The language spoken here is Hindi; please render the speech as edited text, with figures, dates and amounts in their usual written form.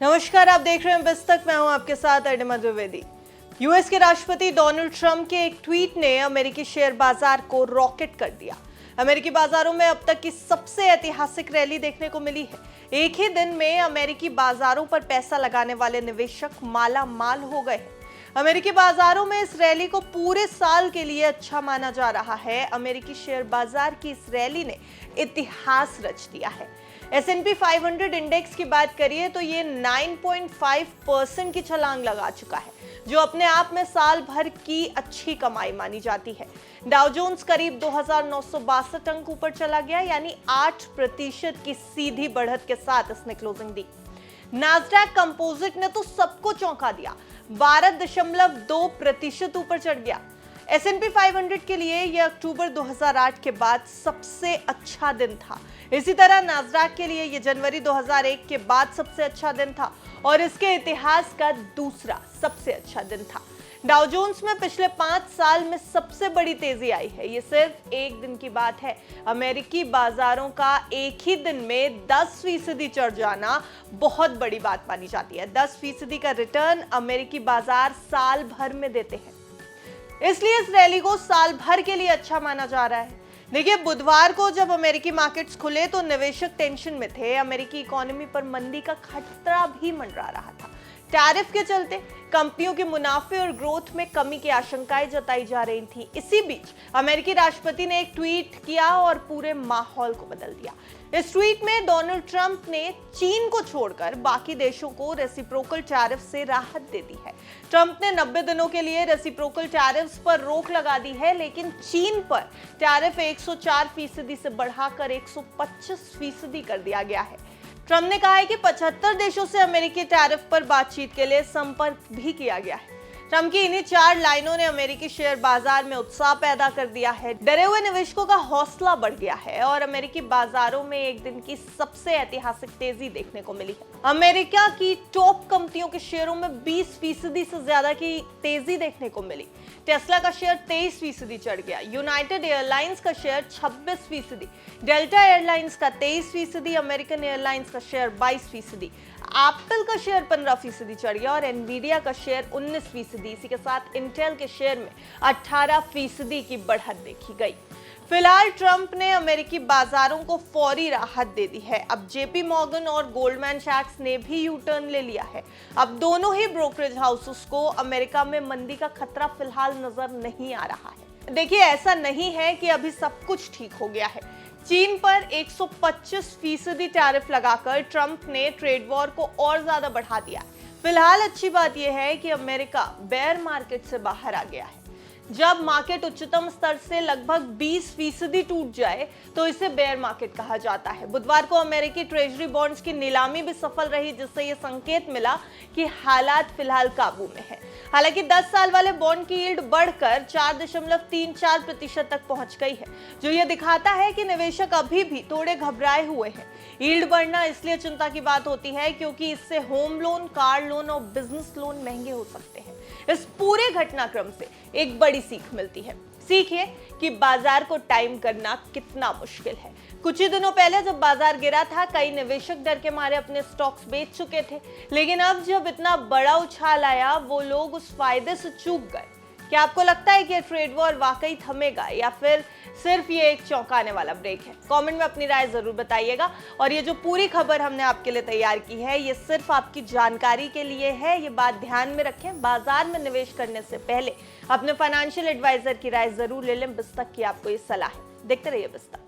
नमस्कार, आप देख रहे हैं बिस्तक। मैं हूं आपके साथ अर्णिमा द्विवेदी। यूएस के राष्ट्रपति डोनाल्ड ट्रंप के एक ट्वीट ने अमेरिकी शेयर बाजार को रॉकेट कर दिया। अमेरिकी बाजारों में अब तक की सबसे ऐतिहासिक रैली देखने को मिली है। एक ही दिन में अमेरिकी बाजारों पर पैसा लगाने वाले निवेशक माला माल हो गए हैं। अमेरिकी बाजारों में इस रैली को पूरे साल के लिए अच्छा माना जा रहा है। अमेरिकी शेयर बाजार की इस रैली ने इतिहास रच दिया है। S&P 500 इंडेक्स की बात करिए तो ये 9.5% की छलांग लगा चुका है, जो अपने आप में साल भर की अच्छी कमाई मानी जाती है। डाउ जोन्स करीब 2,962 अंक ऊपर चला गया, यानी 8% की सीधी बढ़त के साथ इसने क्लोजिंग दी। नास्डैक कंपोजिट ने तो सबको चौंका दिया, 12.2% ऊपर चढ़ गया। S&P 500 के लिए यह अक्टूबर 2008 के बाद सबसे अच्छा दिन था। इसी तरह नास्डैक के लिए यह जनवरी 2001 के बाद सबसे अच्छा दिन था और इसके इतिहास का दूसरा सबसे अच्छा दिन था। डाउ जोन्स में पिछले 5 साल में सबसे बड़ी तेजी आई है। ये सिर्फ एक दिन की बात है। अमेरिकी बाजारों का एक ही दिन में 10% चढ़ जाना बहुत बड़ी बात मानी जाती है। 10% का रिटर्न अमेरिकी बाजार साल भर में देते हैं, इसलिए इस रैली को साल भर के लिए अच्छा माना जा रहा है। देखिए, बुधवार को जब अमेरिकी मार्केट्स खुले तो निवेशक टेंशन में थे। अमेरिकी इकोनॉमी पर मंदी का खतरा भी मंडरा रहा था। टैरिफ के चलते कंपनियों के मुनाफे और ग्रोथ में कमी की आशंकाएं जताई जा रही थी। इसी बीच अमेरिकी राष्ट्रपति ने एक ट्वीट किया और पूरे माहौल को बदल दिया। इस ट्वीट में डोनाल्ड ट्रंप ने चीन को छोड़कर बाकी देशों को रेसिप्रोकल टैरिफ से राहत दे दी है। ट्रंप ने 90 दिनों के लिए रेसिप्रोकल टैरिफ्स पर रोक लगा दी है, लेकिन चीन पर टैरिफ 104% से बढ़ाकर 125% कर दिया गया है। ट्रंप ने कहा है कि 75 देशों से अमेरिकी टैरिफ पर बातचीत के लिए संपर्क भी किया गया है। ट्रंप की इन्हीं 4 लाइनों ने अमेरिकी शेयर बाजार में उत्साह पैदा कर दिया है। डरे हुए निवेशकों का हौसला बढ़ गया है और अमेरिकी बाजारों में एक दिन की सबसे ऐतिहासिक तेजी देखने को मिली है। अमेरिका की टॉप कंपनियों के शेयरों में 20% से ज्यादा की तेजी देखने को मिली। टेस्ला का शेयर 23% चढ़ गया। यूनाइटेड एयरलाइंस का शेयर 26%, डेल्टा एयरलाइंस का 23%, अमेरिकन एयरलाइंस का शेयर 22%, एप्पल का शेयर 15% चढ़ गया और एनवीडिया का शेयर 19%। इसी के साथ इंटेल के शेयर में 18% की बढ़त देखी गई। फिलहाल ट्रंप ने अमेरिकी बाजारों को फौरी राहत दे दी है। अब जेपी मॉर्गन और गोल्डमैन सैक्स ने भी यू टर्न ले लिया है। अब दोनों ही ब्रोकरेज हाउसेस को अमेरिका में मंदी का खतरा फिलहाल नजर नहीं आ रहा है। देखिए, ऐसा नहीं है कि अभी सब कुछ ठीक हो गया है। चीन पर 125% टैरिफ लगाकर ट्रंप ने ट्रेड वॉर को और ज्यादा बढ़ा दिया है। फिलहाल अच्छी बात यह है कि अमेरिका बेयर मार्केट से बाहर आ गया है। जब मार्केट उच्चतम स्तर से लगभग 20% टूट जाए तो इसे बेयर मार्केट कहा जाता है। बुधवार को अमेरिकी ट्रेजरी बॉन्ड्स की नीलामी भी सफल रही, जिससे यह संकेत मिला कि हालात फिलहाल काबू में है। हालांकि 10 साल वाले बॉन्ड की यील्ड बढ़कर 4.34% तक पहुंच गई है, जो यह दिखाता है कि निवेशक अभी भी थोड़े घबराए हुए हैं। यील्ड बढ़ना इसलिए चिंता की बात होती है क्योंकि इससे होम लोन, कार लोन और बिजनेस लोन महंगे हो सकते हैं। इस पूरे घटनाक्रम से एक बड़ी सीख मिलती है। सीख ये कि बाजार को टाइम करना कितना मुश्किल है। कुछ ही दिनों पहले जब बाजार गिरा था, कई निवेशक डर के मारे अपने स्टॉक्स बेच चुके थे, लेकिन अब जब इतना बड़ा उछाल आया, वो लोग उस फायदे से चूक गए। क्या आपको लगता है कि ट्रेड वॉर वाकई थमेगा या फिर सिर्फ ये एक चौंकाने वाला ब्रेक है? कमेंट में अपनी राय जरूर बताइएगा। और ये जो पूरी खबर हमने आपके लिए तैयार की है, ये सिर्फ आपकी जानकारी के लिए है। ये बात ध्यान में रखें, बाजार में निवेश करने से पहले अपने फाइनेंशियल एडवाइजर की राय जरूर ले लें। बिस्तक की आपको ये सलाह है। देखते रहिए बिस्तक।